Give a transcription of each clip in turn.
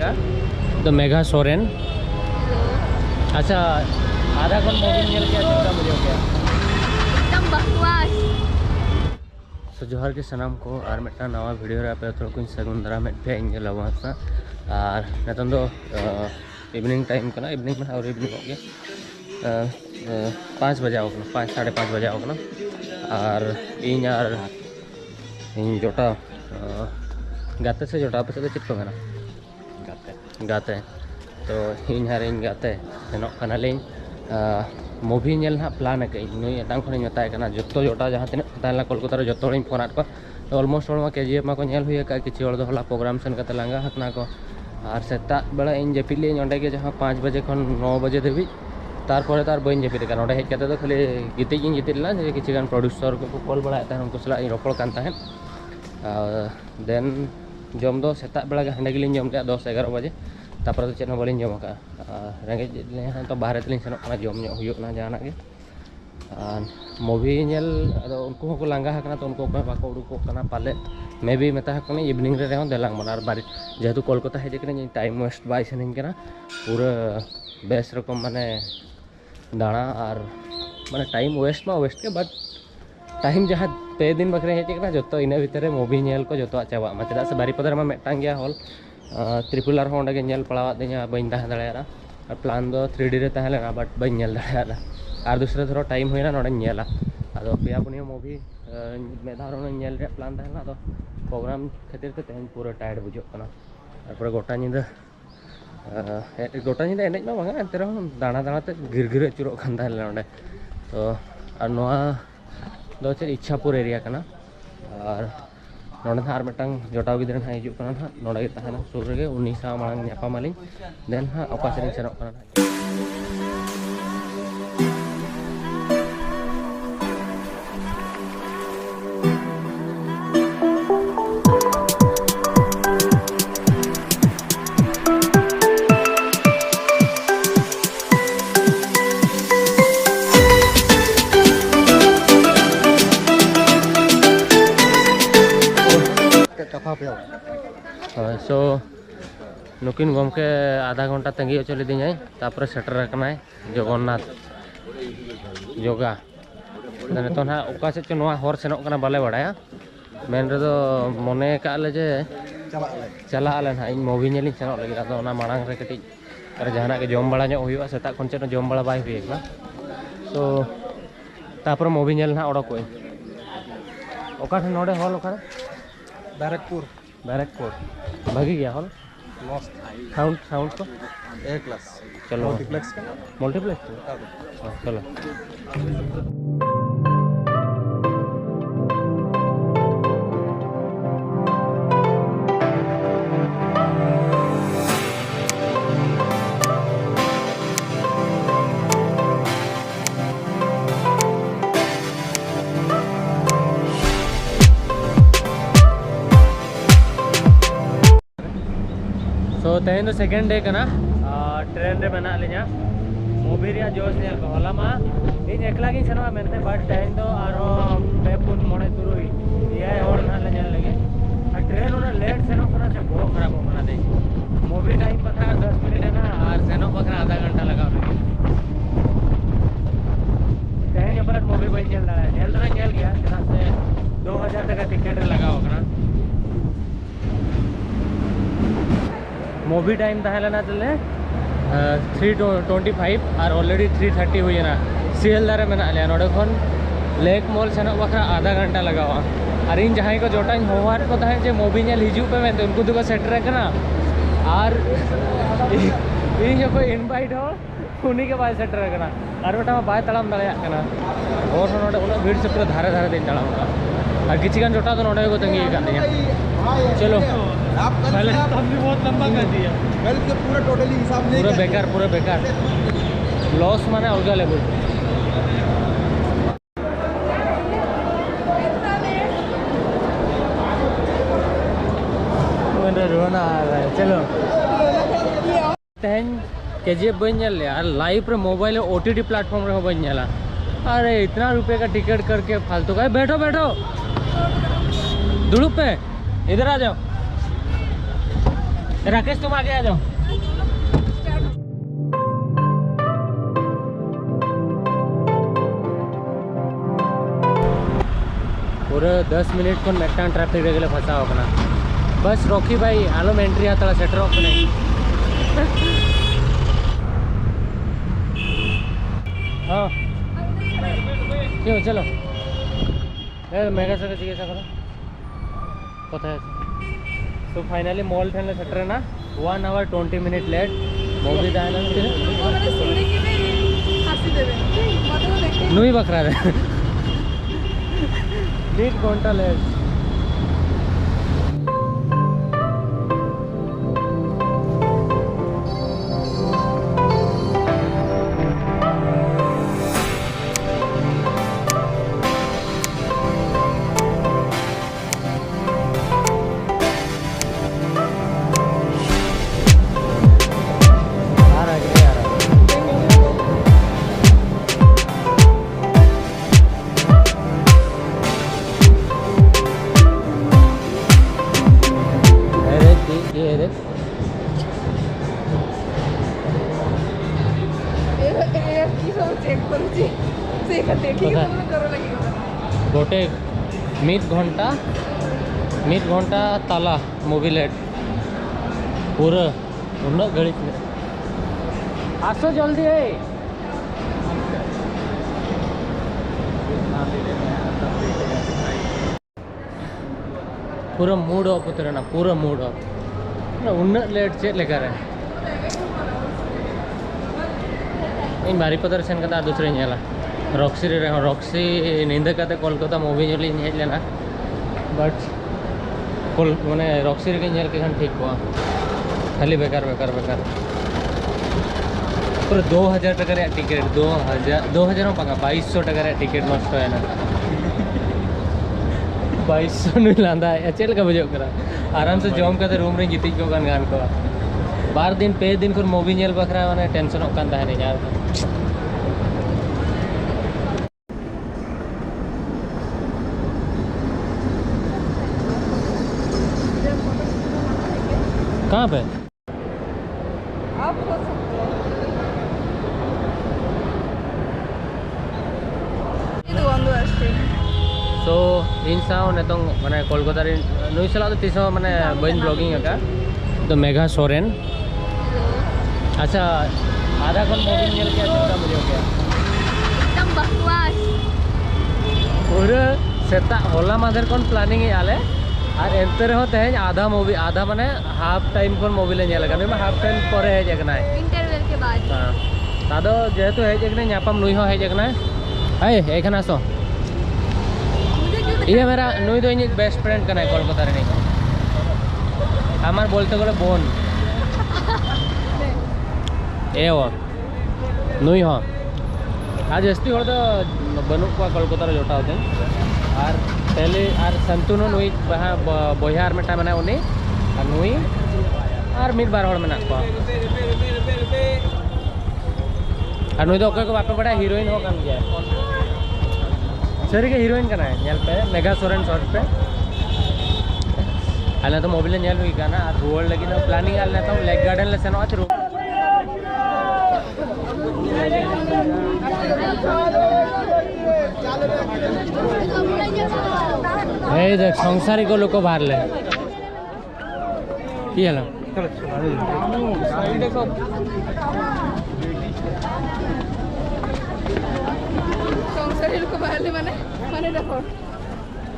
का तो मेघा सोरेन। अच्छा आधा घंटा मूवी नेल के चिंता मुझे हो गया एकदम बकवास। सो जोहार के सनाम को और मिट्टा नवा वीडियो रे पे थोड़ा कुछ सगुन दारा में पे इंगे लवासा और नतन दो इवनिंग टाइम करना इवनिंग में और इवनिंग हो गया 5 बजे आओ 5 साढ़े 5 बजे आओ और इन यार इन जोटा गाते से जोटा पे तो चित को मेरा गाते तो इन यार इन गाते सेनो कना लें मूवी नेल ना प्लान के नुई एटांग खनि मताय कना जत्तो जोटा जहां तिना ताला कोलकाता रे जत्तो इन फोन आट को तो ऑलमोस्ट और केजीएफ मा को नेल हुई का किछि और दो हला प्रोग्राम सन कते लांगा हकना को और सेता बेला इन जेपिले ओंडे के जहां 5 बजे खन 9 बजे देबी तारपरे तार बइन जेपिद का ओंडे हेज कते तो खाली गिते इन जितिला जे किछि गान प्रोड्यूसर को कॉल बड़ा था उनको सला इन रोपड़ कान ताहेन देन जम दो सेता बेला के हंडे गिलिन जम के 10 11 बजे तापर तो चेन बलिन जम का रेंगे तो बाहर तलिन सेनो कना जम ᱧᱚᱜ हुयुक ना जाना के मूवी नेल अदो उनको को लांगा हकना तो उनको को बाको उडुको कना पाले मे बी मेता हकना इवनिंग रे रेहन देलांग मन और बारी जेहेतु कोलकाता हेज कना टाइम वेस्ट बाय सनिन कना पूरा बेस्ट रकम माने दाणा और माने टाइम वेस्ट मा वेस्ट के बट टाइम जहाँ पे दिन बकरे हेज कना जतो इना भीतर मूवी नेल को जतो चाबा मा चदा से बारीपदर मा मेटांग गया हॉल ट्रिपल आर होंडे नेल पड़ावा दिया बइन तह दाड़ा और प्लान दो 3D रे तहलेना बट बइन नेल दाड़ा और दूसरे थोड़ा टाइम होना नोडे नेला अदो पेया पुनिया मूवी मेधार नेल रे प्लान तहना तो प्रोग्राम खातिर ते तेन पूरा टायर्ड बुझो कना और गोटा निंदा एनेज मा बांगा अंते रहो दाणा दाणा ते गिरगिर अचुरो खान तहले नोडे तो और नोआ दो चे इच्छापुर एरिया कना और नोडे हार मिटांग जोटाव गिदरा ना हिजुक कना ना नोडे गे तहना सुर रे उनी सा मांग न्यापामालिन देन हा ओका सेरिंग सेनोक कना सो नुकिन गमके आधा घंटा तंगी चले दी तापर सेटर जगन्नाथ योगा नित ना ओका से चो हर सेनों बाले बाड़ाया मेन रे मने काले जे चला ना इन मूवी नेल सेनों लगे अदो ना मांग रे कटी जहाना के जम बड़ा हुआ सेता खन चेन जम बड़ा बाय हुई तो तापर मूवी नेल ना ओडक ओका नोडे हॉल ओका बैरकपुर भागी गया हॉल मस्त साउंड को ए क्लास चलो मल्टीप्लेक्स चलो तो तेन सेकेंड डे करना ट्रेन रे बना लिया मूवी रे जोश ने होला मा इन एकला गी सनवा मेनते बट तेन दो आरो पे पुन मोने तुरुई ये और ना ले जन लगे आ ट्रेन उना लेट सेनो करा से बहुत खराब हो बना दे मूवी टाइम पता 10 मिनट है ना और सेनो पकड़ा आधा घंटा लगा लगे तेन पर मूवी बन चल रहा है चल गया जहां से 2000 तक टिकट लगा होगा मूवी टाइम तहलेना चले 3:25 और ऑलरेडी 3:30 हुई ना सियालदारे में लिया नोडे खन लेक मॉल सेनोक बखरा आधा घंटा लगावा और इन जहां को जोटा होवार को तहे जे मूवी नेल हिजू पे में उनको दुको सेटर कना और इन जो कोई इनवाइट हो उन्हीं के बाद सेटर कना और बेटा बाय तड़ाम दाड़ा कना और नोडे उना भीड़ से पूरा धारे धारे दिन तड़ाम और किसी गान जोटा तो नोडे को तंगी कर दिया चलो पहले हमने बहुत लंबा कर दिया कल से पूरा टोटली हिसाब नहीं पूरा बेकार लॉस माने अलग लेवल रोना आ रहा है चलो तेन केजीएफ बन लाइव रे मोबाइल OTT प्लेटफॉर्म रे बन अरे इतना रुपए का टिकट करके फालतू का बैठो दुड़ुप पे इधर आ जाओ राकेश तुम आगे आ जाओ। पूरे 10 मिनट को मेटान ट्रैफिक रेगले फंसा होना बस रॉकी भाई आलम एंट्री आता सेटर ऑफ नहीं हाँ क्यों चलो मेगा सके चिकित्सा करो कथा है तो फाइनली मॉल ठेन सेटर ना 1 hour 20 minutes लेट मूवी दाना नुई बकरा रे 1 घंटा लेट गोटे 1 घंटा ताला मूवी लेट पूरा उन्ना घड़ी आसो जल्दी है पूरा मूड ऑफ उतरे ना पूरा मूड ऑफ उन्ना लेट चेक लेकर है इन बारीपदर सेन का दूसरे नेला रॉक्सी रे रॉक्सी नींद करते कोलकाता मूवी जोली हेज लेना बट कोल माने रॉक्सी रे नेल के ठीक को खाली बेकार बेकार बेकार पूरा 2000 टका रे टिकट 2000 पागा 2200 टका रे टिकट नष्ट है ना 2200 नु लांदा चेल का बजो करा आराम से जॉम करते रूम रे गिती को गान को 12 दिन 5 दिन फिर मूवी नेल बखरा माने टेंशन होकान ता है यार कहाँ पे आप हो सकते हो ಇದು ಒಂದು ಅಷ್ಟೇ सो इन साव नेतों माने कोलकाता रे नुई सला तो तीसो माने बइन ब्लॉगिंग का तो मेघा सोरेन अच्छा आधा कौन मूवी नेल के अच्छा मुझे हो गया एकदम बकवास पूरा सेता होला मादर कौन प्लानिंग है आले और एंते रहो तेज आधा मूवी आधा माने हाफ टाइम कौन मूवी ले नेला मैं हाफ टाइम पर है जगना है इंटरवल के बाद हां तादो जेतु है जगने न्यापम नुई हो है जगना है एखना सो ये मेरा नुई दो एक बेस्ट फ्रेंड कना है कोलकाता रे नहीं हमार बोलते गले बोन ए वो नुई हो आज जस्ती हो तो बनू को कोलकाता रे जोटा होते और पहले और संतुनो नुई बहा बोहार मेटा मना उनी और नुई और मिड बार होड़ मना को और नुई तो ओके को बापे बड़ा हीरोइन हो कान गया सरी के हीरोइन का है नेल पे मेगा सोरेन शॉट पे आले तो मोबाइल नेल हुई गाना और रोड लगी ना प्लानिंग आले तो लेक गार्डन ले सेनो आछरो ए देख संसारी को लोग बाहर ले की हला সংসারের লোক বাইরে মানে মানে দেখো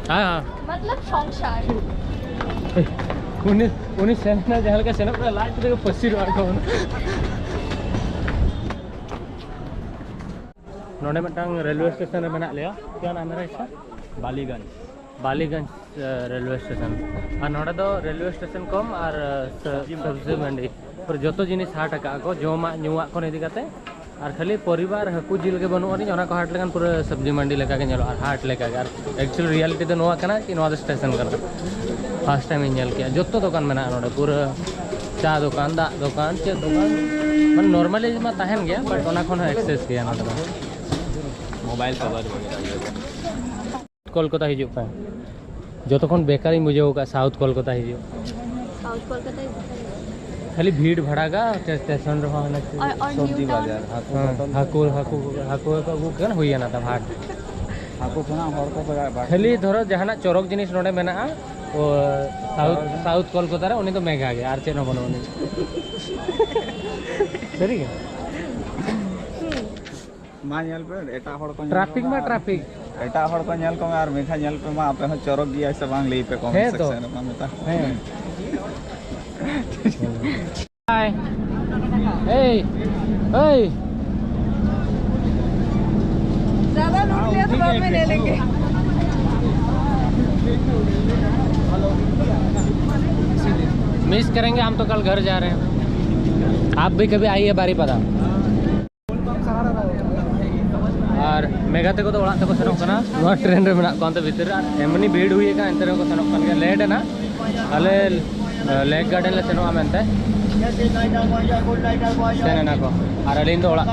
हां हां मतलब সংসার उन्हें सेना जहल का सेना पूरा लास्ट तक पसी रहा को नोडे मटांग रेलवे स्टेशन रे बना लिया क्या नाम है इसका बालीगंज रेलवे स्टेशन और नोडे दो रेलवे स्टेशन कम और सब्जी मंडी पर जो जिनिस हाट का को जोमा नुआ को इदी करते और खाली परिवार हकू जिल के बनू और हाट लेकिन पूरा सब्जी मंडी लेका के और हाट लेका और एक्चुअली रियलिटी तो नोआ कना कि नोआ स्टेशन करना फर्स्ट टाइम इनल किया जो तो दुकान में नोडे पूरा चा दुकान दा दुकान चे दुकान मन नॉर्मली मा तहन गया बट ओना कोन एक्सेस किया नोडे मोबाइल कवर कोलकाता हिजु पे जो तो बेकारी मुझे होगा साउथ कोलकाता हिजु साउथ कोलकाता खाली भीड़ भड़ागा स्टेशन रे होना और सब्जी न्यू टाउन बाजार हाकु हाकु हाकु को अगु कन होइया ना भाट हाको खाना हर को बाजार खाली धरो जहाना चोरक जिनिस नोडे मेना ओ साउथ साउथ कोलकाता रे उनी तो मेगा गे आर चेन बनो उनी सही है मा नेल पे एटा हर को ट्रैफिक में ट्रैफिक एटा हर को नेल को और मेघा नेल पे मा आपे हो चरक गिया से बांग ले पे है कमेंट तो। सेक्शन में मता है हाय हे हे ज्यादा लूट लिया तो बाद में ले लेंगे। मिस करेंगे हम तो कल घर जा रहे हैं। आप भी कभी आइए बारीपदा। और मेघाते को तो ओड़ा तक सेनोग कना नोआ ट्रेन रे मेना कोन तो भीतर एमनी भीड़ हुई का एंतर को सेनोग कन गया लेट है ना अले लेक गार्डन ले सेनोग आमेंते सेने ना को और अलिन तो ओड़ा